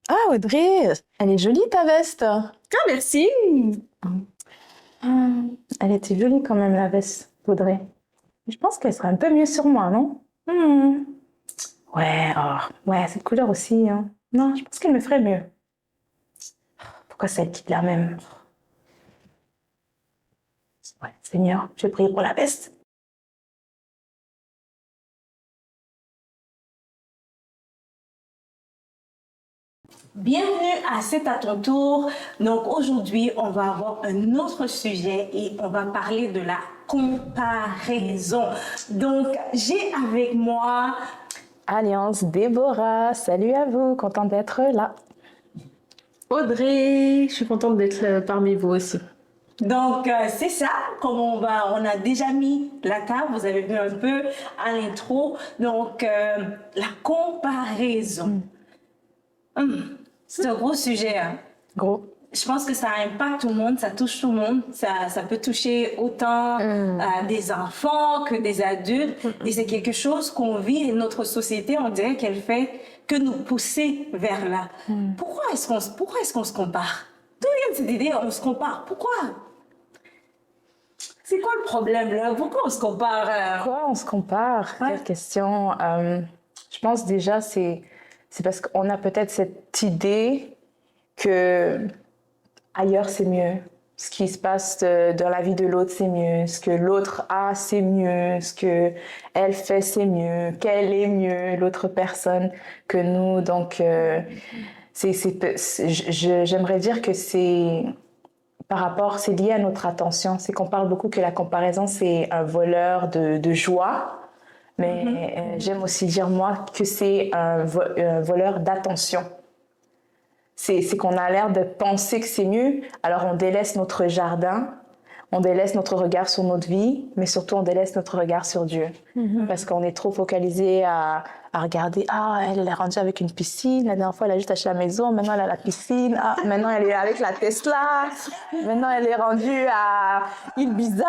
Ah, Audrey, elle est jolie ta veste. Ah, merci. Elle était jolie quand même la veste d'Audrey. Je pense qu'elle serait un peu mieux sur moi, non? Hmm. Ouais, oh, ouais, cette couleur aussi, hein. Non, je pense qu'elle me ferait mieux. Pourquoi celle qui la même? Ouais, Seigneur, je prie pour la veste. Bienvenue à C'est à ton tour. Donc aujourd'hui, on va avoir un autre sujet et on va parler de la comparaison. Donc j'ai avec moi Alliance Déborah, salut à vous, contente d'être là. Audrey, je suis contente d'être parmi vous aussi. donc c'est ça, comme on a déjà mis la table, vous avez vu un peu à l'intro. Donc la comparaison. C'est un gros sujet, hein. Gros. Je pense que ça impacte tout le monde, ça touche tout le monde. Ça peut toucher autant des enfants que des adultes. Et c'est quelque chose qu'on vit et notre société, on dirait qu'elle fait que nous pousser vers là. Pourquoi est-ce qu'on se compare? D'où vient cette idée, on se compare? Pourquoi? C'est quoi le problème là? Pourquoi on se compare? Quoi, on se compare? Ouais. Quelle question. Je pense déjà c'est parce qu'on a peut-être cette idée que ailleurs c'est mieux. Ce qui se passe dans la vie de l'autre c'est mieux. Ce que l'autre a c'est mieux. Ce que elle fait c'est mieux. Qu'elle est mieux l'autre personne que nous. Donc j'aimerais dire que c'est par rapport, c'est lié à notre attention. C'est qu'on parle beaucoup que la comparaison, c'est un voleur de joie. Mais j'aime aussi dire, moi, que c'est un voleur d'attention. C'est qu'on a l'air de penser que c'est mieux, alors on délaisse notre jardin, on délaisse notre regard sur notre vie, mais surtout on délaisse notre regard sur Dieu. Parce qu'on est trop focalisé à regarder, ah, elle est rendue avec une piscine, la dernière fois elle a juste acheté la maison, maintenant elle a la piscine, ah, maintenant elle est avec la Tesla, maintenant elle est rendue à Ibiza,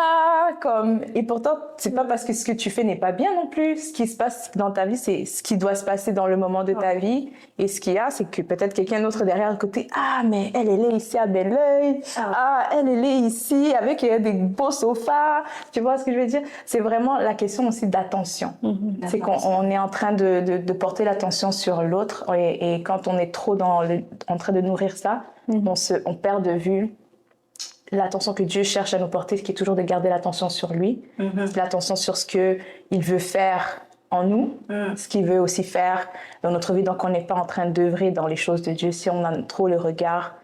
comme... Et pourtant, c'est pas parce que ce que tu fais n'est pas bien non plus. Ce qui se passe dans ta vie, c'est ce qui doit se passer dans le moment de ta vie. Et ce qu'il y a, c'est que peut-être quelqu'un d'autre derrière le côté, ah, mais elle est ici à Belleuil, ah, elle est ici avec des beaux sofas. Tu vois ce que je veux dire? C'est vraiment la question aussi d'attention. C'est qu'on est en train de porter l'attention sur l'autre et quand on est trop en train de nourrir ça, on perd de vue l'attention que Dieu cherche à nous porter, qui est toujours de garder l'attention sur lui, l'attention sur ce qu'il veut faire en nous, ce qu'il veut aussi faire dans notre vie. Donc, on n'est pas en train d'œuvrer dans les choses de Dieu si on a trop le regard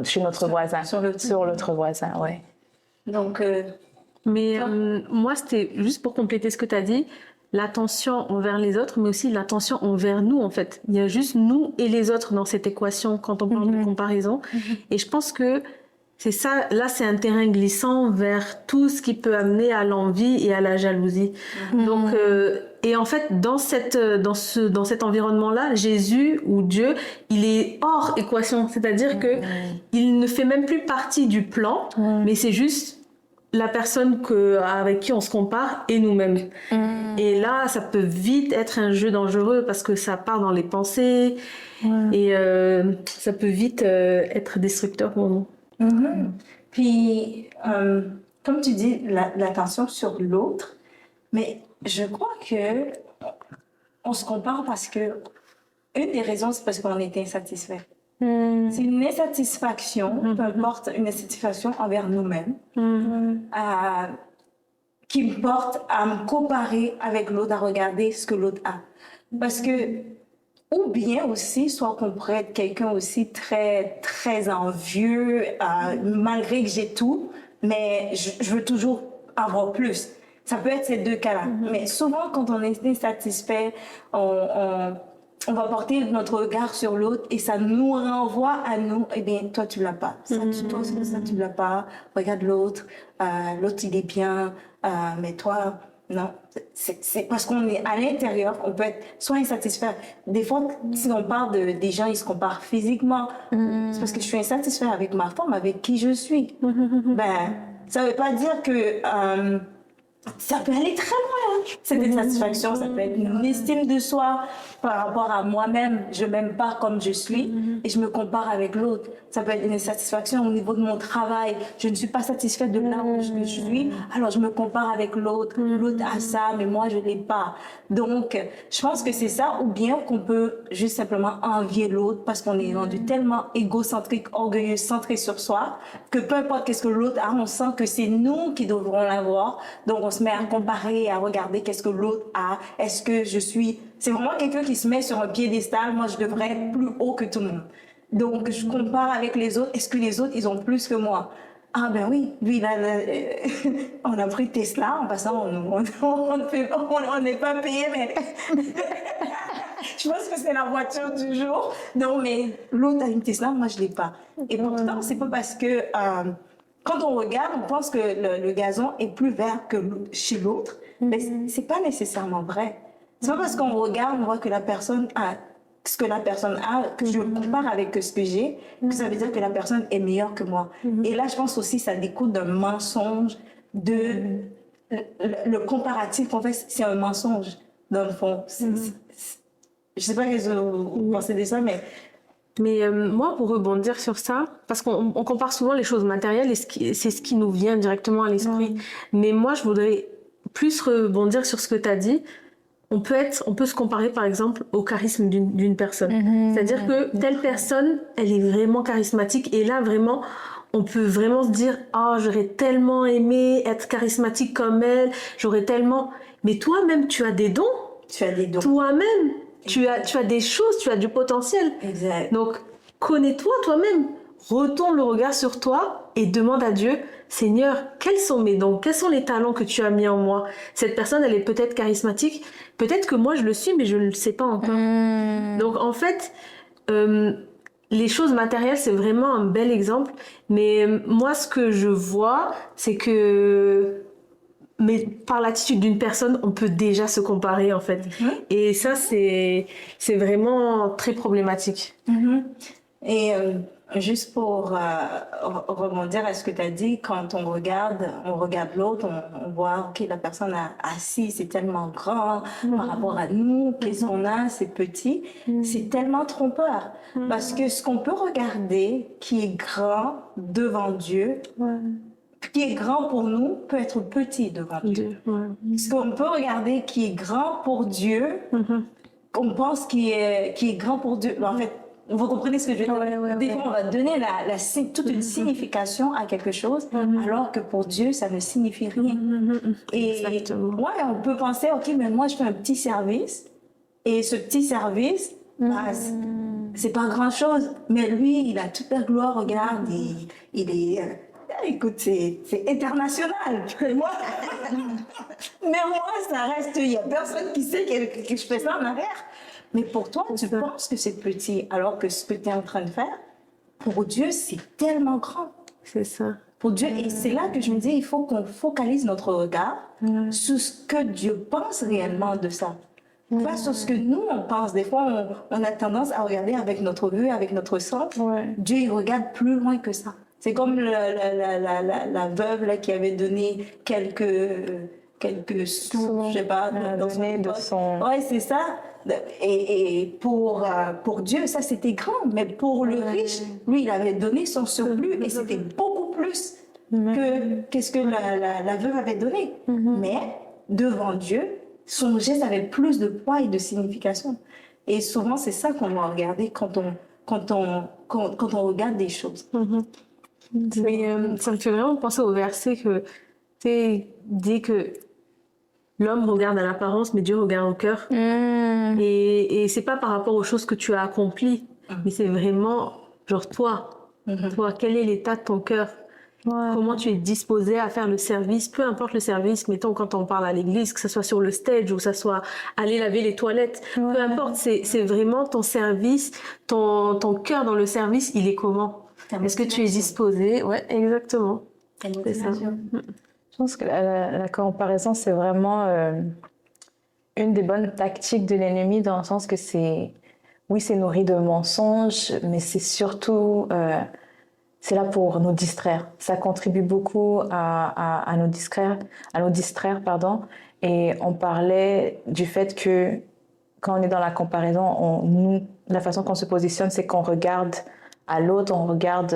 chez notre voisin, sur l'autre voisin, ouais. Donc, Mais moi, c'était juste pour compléter ce que tu as dit, l'attention envers les autres, mais aussi l'attention envers nous, en fait. Il y a juste nous et les autres dans cette équation quand on parle de comparaison. Et je pense que c'est ça, là, c'est un terrain glissant vers tout ce qui peut amener à l'envie et à la jalousie. Donc, et en fait, dans cet environnement-là, Jésus ou Dieu, il est hors équation. C'est-à-dire que il ne fait même plus partie du plan, mais c'est juste la personne avec qui on se compare et nous-mêmes. Et là, ça peut vite être un jeu dangereux parce que ça part dans les pensées et ça peut vite être destructeur pour nous. puis, comme tu dis, l'attention sur l'autre, mais je crois que on se compare parce que une des raisons, c'est parce qu'on est insatisfait. C'est une insatisfaction, peu importe, une insatisfaction envers nous-mêmes, qui me porte à me comparer avec l'autre, à regarder ce que l'autre a. Parce que, ou bien aussi, soit qu'on pourrait être quelqu'un aussi très, très envieux, malgré que j'ai tout, mais je veux toujours avoir plus. Ça peut être ces deux cas-là. Mais souvent, quand on est insatisfait, on va porter notre regard sur l'autre et ça nous renvoie à nous. Eh bien, toi, tu l'as pas. Toi, ça, tu l'as pas. Regarde l'autre. L'autre, il est bien. Mais toi, non. C'est parce qu'on est à l'intérieur, on peut être soit insatisfait. Des fois, si on parle des gens, ils se comparent physiquement. C'est parce que je suis insatisfait avec ma forme, avec qui je suis. Ben, ça veut pas dire que Ça peut aller très loin, hein. Cette insatisfaction, ça peut être une estime de soi par rapport à moi-même. Je m'aime pas comme je suis et je me compare avec l'autre. Ça peut être une insatisfaction au niveau de mon travail. Je ne suis pas satisfaite de là où je suis, alors je me compare avec l'autre. L'autre a ça, mais moi je l'ai pas. Donc, je pense que c'est ça, ou bien qu'on peut juste simplement envier l'autre parce qu'on est rendu tellement égocentrique, orgueilleux, centré sur soi, que peu importe qu'est-ce que l'autre a, on sent que c'est nous qui devrons l'avoir. Donc, on se met à comparer, à regarder qu'est-ce que l'autre a. Est-ce que je suis... C'est vraiment quelqu'un qui se met sur un piédestal. Moi, je devrais être plus haut que tout le monde. Donc, je compare avec les autres. Est-ce que les autres, ils ont plus que moi? Ah ben oui, lui, on a pris Tesla. En passant, on n'est pas payé, mais... Je pense que c'est la voiture du jour. Non, mais l'autre a une Tesla, moi, je l'ai pas. Et pourtant, c'est pas parce que... quand on regarde, on pense que le gazon est plus vert que chez l'autre, mais c'est pas nécessairement vrai. C'est pas parce qu'on regarde, on voit que la personne a ce que la personne a, que je compare avec ce que j'ai, que ça veut dire que la personne est meilleure que moi. Et là, je pense aussi ça découle d'un mensonge, le comparatif, en fait, c'est un mensonge, dans le fond. Je sais pas ce que vous pensez de ça, mais... Mais moi, pour rebondir sur ça, parce qu'on compare souvent les choses matérielles et c'est ce qui nous vient directement à l'esprit. Mais moi, je voudrais plus rebondir sur ce que tu as dit. On peut se comparer, par exemple, au charisme d'une personne. C'est-à-dire que telle personne, elle est vraiment charismatique. Et là, vraiment, on peut vraiment se dire « Ah, j'aurais tellement aimé être charismatique comme elle. J'aurais tellement... » Mais toi-même, tu as des dons. Tu as des dons. Toi-même. Tu as des choses, tu as du potentiel. Exact. Donc, connais-toi toi-même. Retourne le regard sur toi et demande à Dieu, Seigneur, quels sont mes dons? Quels sont les talents que tu as mis en moi? Cette personne, elle est peut-être charismatique. Peut-être que moi, je le suis, mais je ne le sais pas encore. Donc, en fait, les choses matérielles, c'est vraiment un bel exemple. Mais moi, ce que je vois, c'est que... Mais par l'attitude d'une personne, on peut déjà se comparer, en fait. Et ça, c'est vraiment très problématique. Et juste pour rebondir à ce que tu as dit, quand on regarde l'autre, on voit, OK, la personne assise, c'est tellement grand par rapport à nous, qu'est-ce qu'on a, c'est petit. C'est tellement trompeur. Parce que ce qu'on peut regarder qui est grand devant Dieu, qui est grand pour nous peut être petit devant Dieu. Ce qu'on peut regarder qui est grand pour Dieu, on pense qui est grand pour Dieu. En fait, vous comprenez ce que je veux dire? Des fois, on va donner toute une signification à quelque chose, alors que pour Dieu, ça ne signifie rien. Et on peut penser, OK, mais moi, je fais un petit service, et ce petit service, c'est pas grand-chose, mais lui, il a toute la gloire, regarde, il est... Écoute, c'est international. Mais moi, ça reste... Il n'y a personne qui sait que je fais ça en arrière. Mais pour toi, tu penses que c'est petit, alors que ce que tu es en train de faire, pour Dieu, c'est tellement grand. C'est ça. Pour Dieu, et c'est là que je me dis, il faut qu'on focalise notre regard sur ce que Dieu pense réellement de ça. Pas sur ce que nous, on pense. Des fois, on a tendance à regarder avec notre vue, avec notre sens. Dieu, il regarde plus loin que ça. C'est comme la veuve là, qui avait donné quelques sous, je sais pas, dans son... Ouais, c'est ça. Et pour Dieu, ça c'était grand. Mais pour le riche, lui, il avait donné son surplus et c'était beaucoup plus que ce que la veuve avait donné. Mais devant Dieu, son geste avait plus de poids et de signification. Et souvent, c'est ça qu'on va regarder quand on regarde des choses. Mais ça me fait vraiment penser au verset que tu dit que l'homme regarde à l'apparence, mais Dieu regarde au cœur. Et c'est pas par rapport aux choses que tu as accomplies, mais c'est vraiment genre toi, quel est l'état de ton cœur? Comment tu es disposé à faire le service, peu importe le service, mettons quand on parle à l'église, que ce soit sur le stage ou que ce soit aller laver les toilettes, peu importe, c'est vraiment ton service, ton cœur dans le service, il est comment? Est-ce que tu es disposé? Ouais, exactement. C'est ça. Je pense que la comparaison, c'est vraiment une des bonnes tactiques de l'ennemi, dans le sens que c'est nourri de mensonges, mais c'est surtout c'est là pour nous distraire. Ça contribue beaucoup à nous distraire, pardon. Et on parlait du fait que quand on est dans la comparaison, la façon qu'on se positionne, c'est qu'on regarde à l'autre, on regarde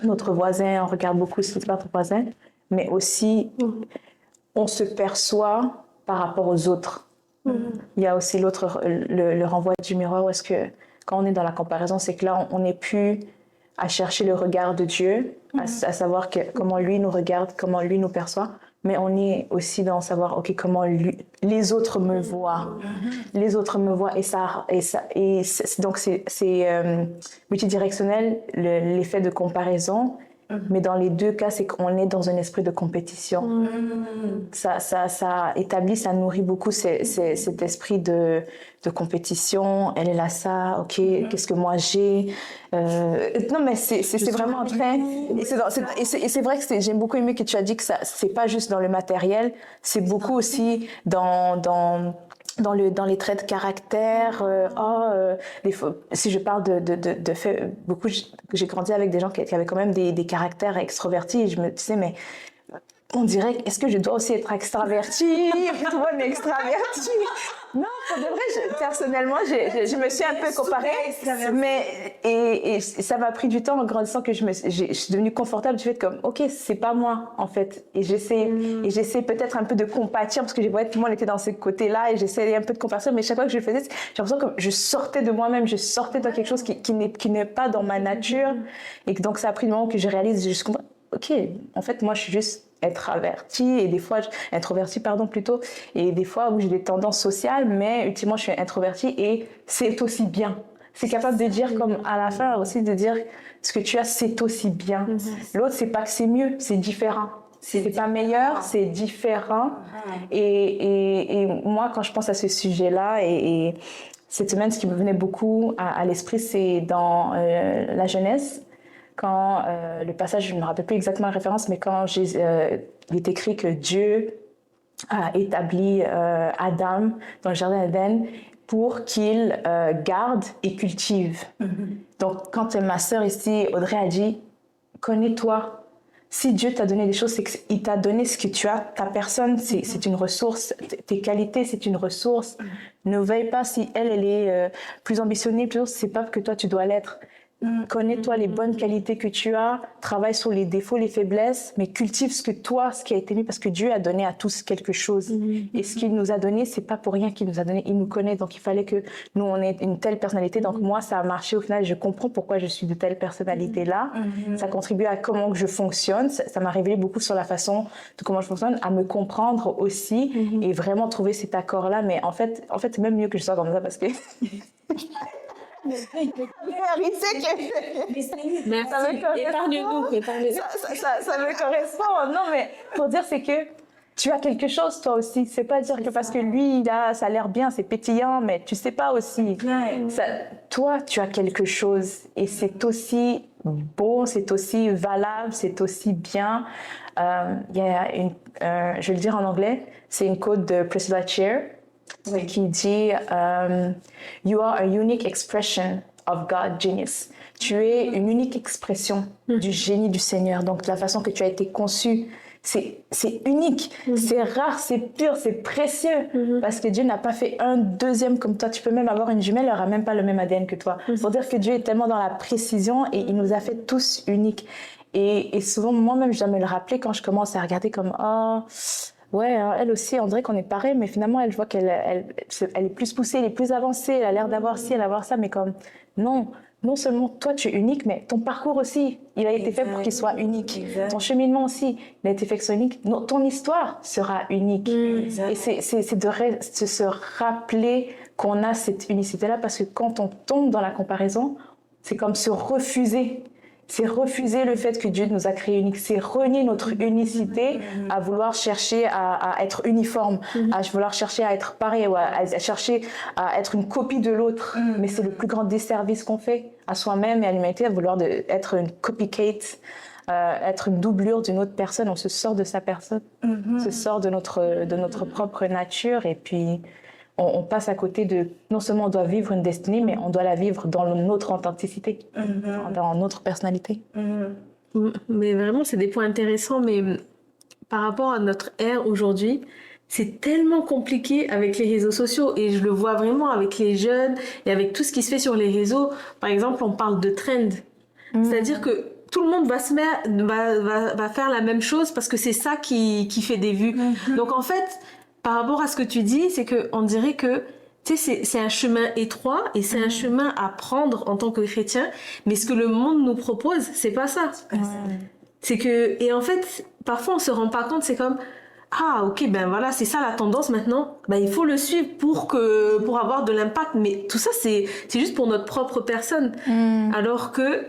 notre voisin, on regarde beaucoup ce qui se passe notre voisin, mais aussi on se perçoit par rapport aux autres. Il y a aussi le renvoi du miroir, où est-ce que quand on est dans la comparaison, c'est que là, on n'est plus à chercher le regard de Dieu, à savoir comment lui nous regarde, comment lui nous perçoit, mais on est aussi dans savoir, OK, comment les autres me voient. Les autres me voient, donc c'est multidirectionnel, l'effet de comparaison, mais dans les deux cas, c'est qu'on est dans un esprit de compétition. Ça établit, ça nourrit beaucoup cet esprit de compétition. Elle a ça, OK, qu'est-ce que moi j'ai? Non, mais c'est vraiment très... Et c'est vrai que j'ai beaucoup aimé que tu as dit que c'est pas juste dans le matériel, c'est beaucoup aussi dans les traits de caractère. Si je parle de fait, beaucoup, j'ai grandi avec des gens qui avaient quand même des caractères extrovertis, et je me disais, mais on dirait, est-ce que je dois aussi être extravertie? Tout le monde est extraverti. Non, pour de vrai, personnellement, je me suis un peu comparée, et ça m'a pris du temps en grandissant que je suis devenue confortable du fait comme, OK, c'est pas moi, en fait. Et j'essaie peut-être un peu de compatir, parce que je voyais que tout le monde était dans ce côté-là, et j'essayais un peu de compatir, mais chaque fois que je le faisais, j'ai l'impression que je sortais de moi-même, je sortais de quelque chose qui n'est pas dans ma nature. Et donc, ça a pris le moment que je réalise, je comprends, OK, en fait, moi, je suis juste introvertie, et des fois, introvertie, pardon, plutôt, et des fois où j'ai des tendances sociales, mais ultimement, je suis introvertie, et c'est aussi bien. C'est capable de dire, comme à la fin aussi, de dire ce que tu as, c'est aussi bien. L'autre, c'est pas que c'est mieux, c'est différent. C'est pas meilleur, c'est différent. Et moi, quand je pense à ce sujet-là, et cette semaine, ce qui me venait beaucoup à l'esprit, c'est dans la Genèse, quand le passage, je ne me rappelle plus exactement la référence, mais quand il est écrit que Dieu a établi Adam dans le jardin d'Éden pour qu'il garde et cultive. Donc, quand ma sœur ici, Audrey, a dit, connais-toi. Si Dieu t'a donné des choses, c'est qu'il t'a donné ce que tu as. Ta personne, c'est une ressource. Tes qualités, c'est une ressource. Ne veille pas si elle est plus ambitionnée, c'est pas que toi, tu dois l'être. Connais-toi les bonnes qualités que tu as, travaille sur les défauts, les faiblesses, mais cultive ce qui a été mis, parce que Dieu a donné à tous quelque chose. Et ce qu'il nous a donné, c'est pas pour rien qu'il nous a donné. Il nous connaît, donc il fallait que nous, on ait une telle personnalité. Donc moi, ça a marché au final. Je comprends pourquoi je suis de telle personnalité-là. Ça contribue à comment je fonctionne. Ça m'a révélé beaucoup sur la façon de comment je fonctionne, à me comprendre aussi et vraiment trouver cet accord-là. Mais en fait, c'est même mieux que je sois comme ça, parce que... Mais épargne-nous. Ça me correspond. Non, mais pour dire, c'est que tu as quelque chose, toi aussi. C'est pas dire que parce que lui, ça a l'air bien, c'est pétillant, mais tu sais pas aussi. Toi, tu as quelque chose. Et c'est aussi beau, c'est aussi valable, c'est aussi bien. Il y a je vais le dire en anglais, c'est une quote de Priscilla Chair. Qui dit You are a unique expression of God's genius. Tu es une unique expression du génie du Seigneur. Donc, la façon que tu as été conçu, c'est unique, c'est rare, c'est pur, c'est précieux. Parce que Dieu n'a pas fait un deuxième comme toi. Tu peux même avoir une jumelle, elle n'aura même pas le même ADN que toi. Pour dire que Dieu est tellement dans la précision et il nous a fait tous uniques. Et souvent, moi-même, je dois me le rappeler quand je commence à regarder comme ouais, elle aussi, on dirait qu'on est pareil, mais finalement, elle voit qu'elle est plus poussée, elle est plus avancée, elle a l'air d'avoir ci, elle a d'avoir ça, mais comme, non seulement toi, tu es unique, mais ton parcours aussi, il a été fait pour qu'il soit unique. Ton cheminement aussi, il a été fait qu'il soit unique. Ton histoire sera unique. Et c'est de se rappeler qu'on a cette unicité-là, parce que quand on tombe dans la comparaison, c'est comme se refuser. C'est refuser le fait que Dieu nous a créés uniques. C'est renier notre unicité à vouloir chercher à être uniforme, à vouloir chercher à être pareil, ou à chercher à être une copie de l'autre. Mais c'est le plus grand desservice qu'on fait à soi-même et à l'humanité, à vouloir être une copycat, être une doublure d'une autre personne. On se sort de sa personne, on se sort de notre propre nature. Et puis, on passe à côté de, non seulement on doit vivre une destinée, mais on doit la vivre dans notre authenticité, dans notre personnalité. Mais vraiment, c'est des points intéressants, mais par rapport à notre ère aujourd'hui, c'est tellement compliqué avec les réseaux sociaux et je le vois vraiment avec les jeunes et avec tout ce qui se fait sur les réseaux. Par exemple, on parle de trend. C'est-à-dire que tout le monde va faire la même chose parce que c'est ça qui fait des vues. Donc en fait, par rapport à ce que tu dis, c'est qu'on dirait que tu sais, c'est un chemin étroit et c'est un chemin à prendre en tant que chrétien, mais ce que le monde nous propose, c'est pas ça. C'est que, et en fait, parfois on se rend pas compte, c'est comme, ah, ok, ben voilà, c'est ça la tendance maintenant. Ben, il faut le suivre pour avoir de l'impact. Mais tout ça, c'est juste pour notre propre personne. Alors que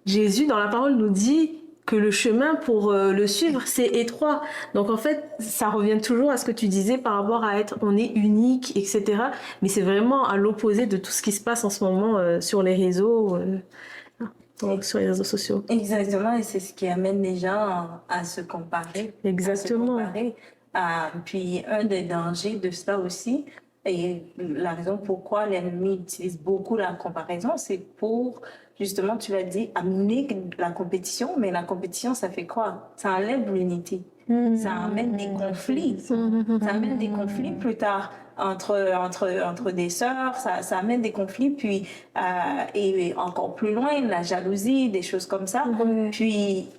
Jésus, dans la parole, nous dit que le chemin pour le suivre, c'est étroit. Donc, en fait, ça revient toujours à ce que tu disais par rapport à on est unique, etc. Mais c'est vraiment à l'opposé de tout ce qui se passe en ce moment sur les réseaux, sur les réseaux sociaux. Exactement, et c'est ce qui amène les gens à se comparer. Exactement. Puis un des dangers de ça aussi, et la raison pourquoi l'ennemi utilise beaucoup la comparaison, c'est pour, justement, tu l'as dit, amener la compétition, mais la compétition, ça fait quoi? Ça enlève l'unité. Ça amène des conflits. Ça amène des conflits plus tard entre des sœurs, ça amène des conflits, puis et encore plus loin, la jalousie, des choses comme ça. Puis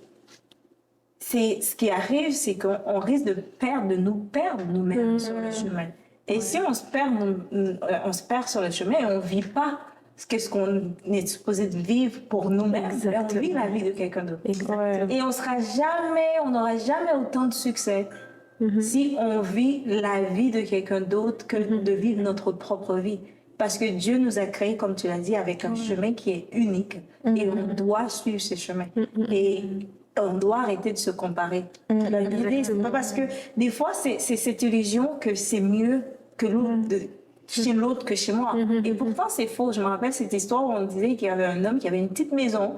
ce qui arrive, c'est qu'on risque de nous perdre nous-mêmes sur le chemin. Et si on se perd sur le chemin et on vit pas ce qu'on est supposé de vivre pour nous-mêmes, on vit la vie de quelqu'un d'autre. Et on n'aura jamais autant de succès si on vit la vie de quelqu'un d'autre que de vivre notre propre vie. Parce que Dieu nous a créés, comme tu l'as dit, avec un chemin qui est unique. Et on doit suivre ce chemin. Et on doit arrêter de se comparer. L'idée, c'est pas parce que des fois, c'est cette illusion que c'est mieux que chez l'autre que chez moi. Et pourtant, c'est faux. Je me rappelle cette histoire où on disait qu'il y avait un homme qui avait une petite maison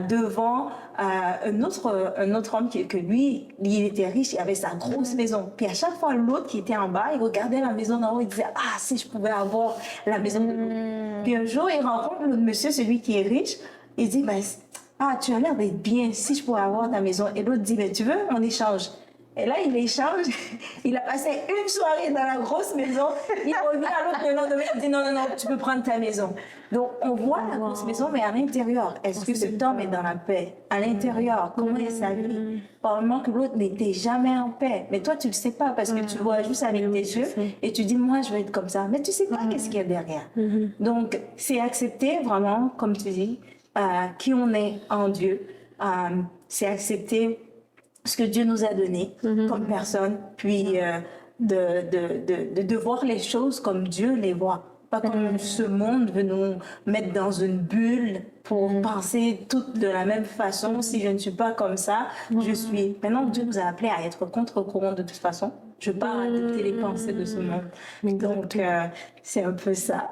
devant un autre homme que lui, il était riche, il avait sa grosse maison. Puis à chaque fois, l'autre qui était en bas, il regardait la maison d'en haut, il disait « Ah, si je pouvais avoir la maison de l'autre. » Puis un jour, il rencontre l'autre monsieur, celui qui est riche, il dit « Ah, tu as l'air d'être bien, si je pouvais avoir ta maison. » Et l'autre dit « Mais tu veux, on échange. » Et là, il échange. Il a passé une soirée dans la grosse maison. Il revient à l'autre le lendemain. Il dit non, tu peux prendre ta maison. Donc, on voit la grosse maison, mais à l'intérieur, est-ce que cet homme est dans la paix? À l'intérieur, comment est sa vie? Probablement que l'autre n'était jamais en paix. Mais toi, tu ne le sais pas parce que tu vois juste avec tes yeux et tu dis moi, je vais être comme ça. Mais tu ne sais pas qu'est-ce qu'il y a derrière. Donc, c'est accepter vraiment, comme tu dis, qui on est en Dieu. C'est accepter ce que Dieu nous a donné comme personne, puis de voir les choses comme Dieu les voit. Pas comme ce monde veut nous mettre dans une bulle pour penser toutes de la même façon. Si je ne suis pas comme ça, je suis... Maintenant, Dieu nous a appelés à être contre-courant de toute façon. Je ne veux pas adopter les pensées de ce monde. Donc, c'est un peu ça.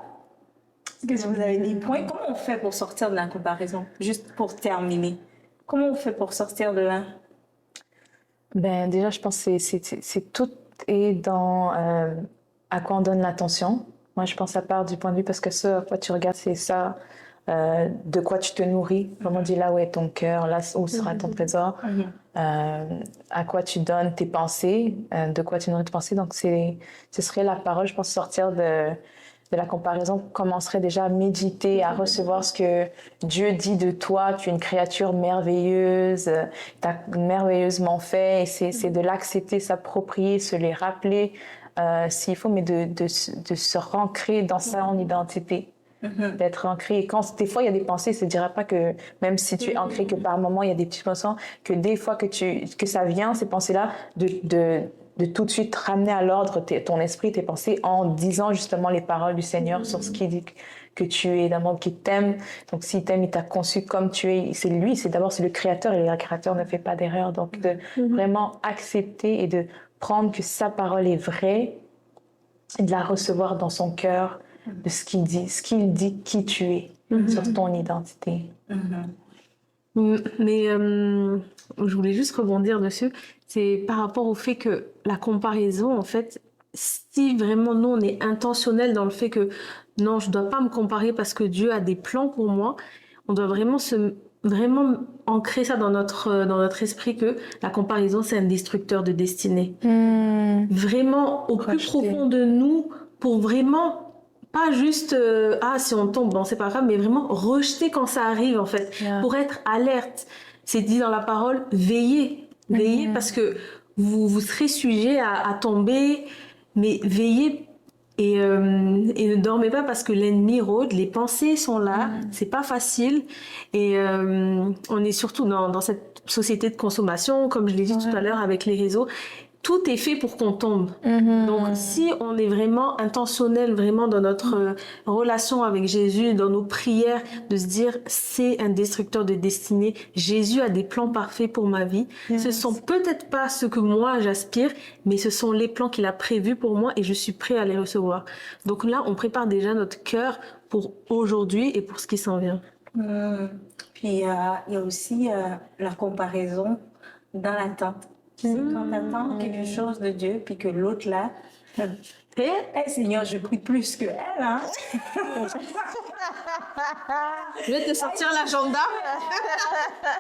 Est-ce que vous avez des points? Comment on fait pour sortir de la comparaison? Juste pour terminer. Comment on fait pour sortir de là? Ben, déjà, je pense que c'est tout est dans à quoi on donne l'attention. Moi, je pense que ça part du point de vue parce que ça, à quoi tu regardes, c'est ça, de quoi tu te nourris. Comme on dit, là où est ton cœur, là où sera ton trésor. À quoi tu donnes tes pensées, de quoi tu nourris tes pensées. Donc, ce serait la parole, je pense, sortir de la comparaison, commencerait déjà à méditer, à recevoir ce que Dieu dit de toi. Tu es une créature merveilleuse, tu as merveilleusement fait, et c'est de l'accepter, s'approprier, se les rappeler s'il faut, mais de se rancrer dans son identité, d'être ancré. Et quand des fois il y a des pensées, ça ne dira pas que même si tu es ancré, que par moment il y a des petits pensants, que des fois que ça vient, ces pensées-là, de tout de suite ramener à l'ordre ton esprit, tes pensées, en disant justement les paroles du Seigneur sur ce qu'il dit que tu es d'un monde qui t'aime. Donc s'il t'aime, il t'a conçu comme tu es. C'est lui, c'est le Créateur, et le Créateur ne fait pas d'erreur. Donc de vraiment accepter et de prendre que sa parole est vraie et de la recevoir dans son cœur, de ce qu'il dit qui tu es, sur ton identité. Mais je voulais juste rebondir dessus. C'est par rapport au fait que la comparaison, en fait, si vraiment nous, on est intentionnel dans le fait que non, je dois pas me comparer parce que Dieu a des plans pour moi, on doit vraiment ancrer ça dans notre esprit que la comparaison, c'est un destructeur de destinée. Vraiment au plus profond de nous pour vraiment pas juste si on tombe, bon, c'est pas grave, mais vraiment rejeter quand ça arrive en fait, pour être alerte. C'est dit dans la parole, veillez parce que vous serez sujet à tomber, mais veillez et ne dormez pas parce que l'ennemi rôde, les pensées sont là, c'est pas facile et on est surtout dans cette société de consommation, comme je l'ai dit tout à l'heure avec les réseaux. Tout est fait pour qu'on tombe. Donc, si on est vraiment intentionnel, vraiment dans notre relation avec Jésus, dans nos prières, de se dire, c'est un destructeur de destinée. Jésus a des plans parfaits pour ma vie. Ce sont peut-être pas ce que moi j'aspire, mais ce sont les plans qu'il a prévus pour moi et je suis prêt à les recevoir. Donc là, on prépare déjà notre cœur pour aujourd'hui et pour ce qui s'en vient. Puis, il y a aussi la comparaison dans l'attente. C'est quand tu attends quelque chose de Dieu, puis que l'autre là, Seigneur, je prie plus que elle, hein. Je vais te sortir l'agenda.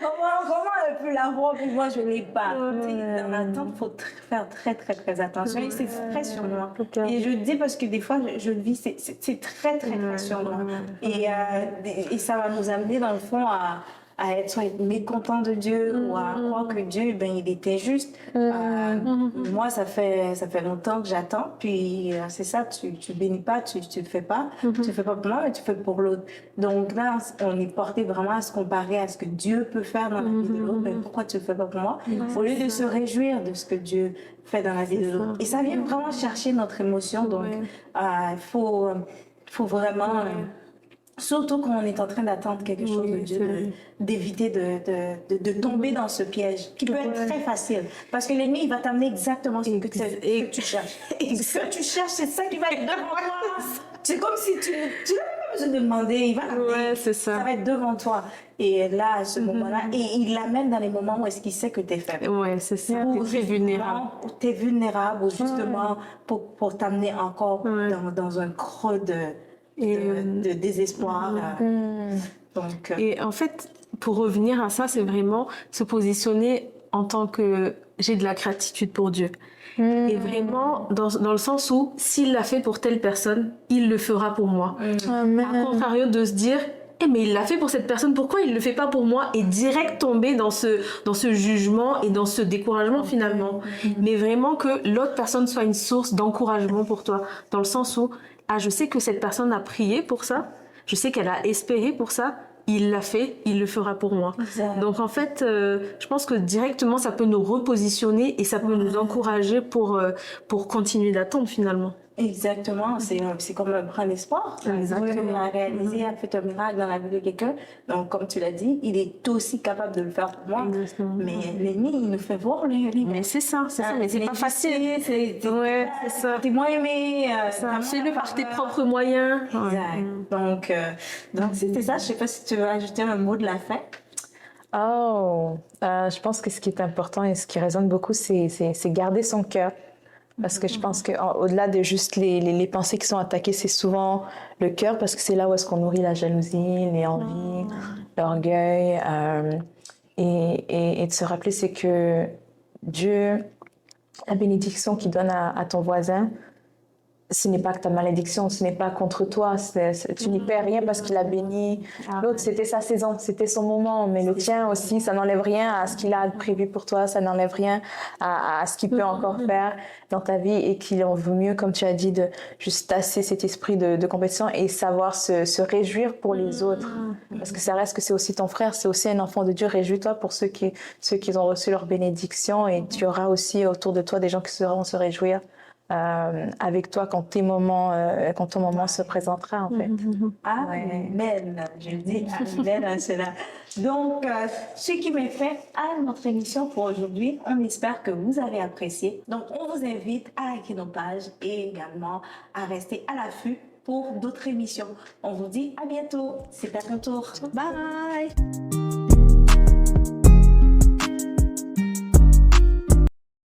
Comment elle peut l'avoir, puis moi je l'ai pas. Dans l'attente, il faut faire très, très, très attention. Et c'est très sur moi. Et je le dis parce que des fois, je le vis, c'est très, très, très sur moi. Et ça va nous amener, dans le fond, à être mécontent de Dieu ou à croire que Dieu, il était juste. Moi, ça fait longtemps que j'attends, puis c'est ça, tu bénis pas, tu fais pas, tu fais pas pour moi, mais tu fais pour l'autre. Donc là, on est porté vraiment à se comparer à ce que Dieu peut faire dans la vie de l'autre. Pourquoi tu le fais pas pour moi? Au lieu de se réjouir de ce que Dieu fait dans la vie de l'autre. Et ça vient vraiment chercher notre émotion, donc il faut vraiment... Surtout quand on est en train d'attendre quelque chose de Dieu, d'éviter de tomber dans ce piège qui peut être très facile. Parce que l'ennemi, il va t'amener exactement ce que tu cherches. Ce que tu cherches, c'est ça qui va être devant toi. C'est comme si tu n'avais pas besoin de demander, il va l'amener. C'est ça. Ça va être devant toi. Et là, à ce moment-là, et il l'amène dans les moments où est-ce qu'il sait que tu es faible. Ouais, c'est ça. Tu es vulnérable. Tu es vulnérable, ou justement pour t'amener encore dans un creux de désespoir. Donc, et en fait, pour revenir à ça, c'est vraiment se positionner en tant que j'ai de la gratitude pour Dieu. Et vraiment, dans le sens où, s'il l'a fait pour telle personne, il le fera pour moi. À contrario de se dire, mais il l'a fait pour cette personne, pourquoi il le fait pas pour moi? Et direct tomber dans ce jugement et dans ce découragement finalement. Mais vraiment que l'autre personne soit une source d'encouragement pour toi. Dans le sens où, je sais que cette personne a prié pour ça, je sais qu'elle a espéré pour ça, il l'a fait, il le fera pour moi. Exact. Donc en fait, je pense que directement ça peut nous repositionner et ça peut nous encourager pour continuer d'attendre finalement. Exactement, c'est comme un grand espoir. Exactement. Il a réalisé, a fait un miracle dans la vie de quelqu'un. Donc, comme tu l'as dit, il est aussi capable de le faire pour moi. Exactement. Mais l'ennemi, il nous fait voir l'ennemi. Mais c'est ça, mais c'est pas facile. C'est ça. T'es moins aimé. Fais-le par tes propres moyens. Exact. Donc c'était ça. Je sais pas si tu veux ajouter un mot de la fin. Je pense que ce qui est important et ce qui résonne beaucoup, c'est garder son cœur. Parce que je pense qu'au-delà de juste les pensées qui sont attaquées, c'est souvent le cœur, parce que c'est là où est-ce qu'on nourrit la jalousie, les envies, l'orgueil. Et de se rappeler, c'est que Dieu, la bénédiction qu'il donne à ton voisin, ce n'est pas que ta malédiction, ce n'est pas contre toi, tu n'y perds rien parce qu'il a béni. L'autre, c'était sa saison, c'était son moment, mais le tien aussi, ça n'enlève rien à ce qu'il a prévu pour toi, ça n'enlève rien à ce qu'il peut encore faire dans ta vie, et qu'il en vaut mieux, comme tu as dit, de juste tasser cet esprit de compétition et savoir se réjouir pour les autres. Parce que ça reste que c'est aussi ton frère, c'est aussi un enfant de Dieu. Réjouis-toi pour ceux qui ont reçu leur bénédiction, et tu auras aussi autour de toi des gens qui sauront se réjouir avec toi quand ton moment se présentera en fait. Amen. Je dis amen à cela. Donc, ce qui met fin à notre émission pour aujourd'hui. On espère que vous avez apprécié. Donc, on vous invite à liker nos pages et également à rester à l'affût pour d'autres émissions. On vous dit à bientôt. C'est à ton tour. Bye.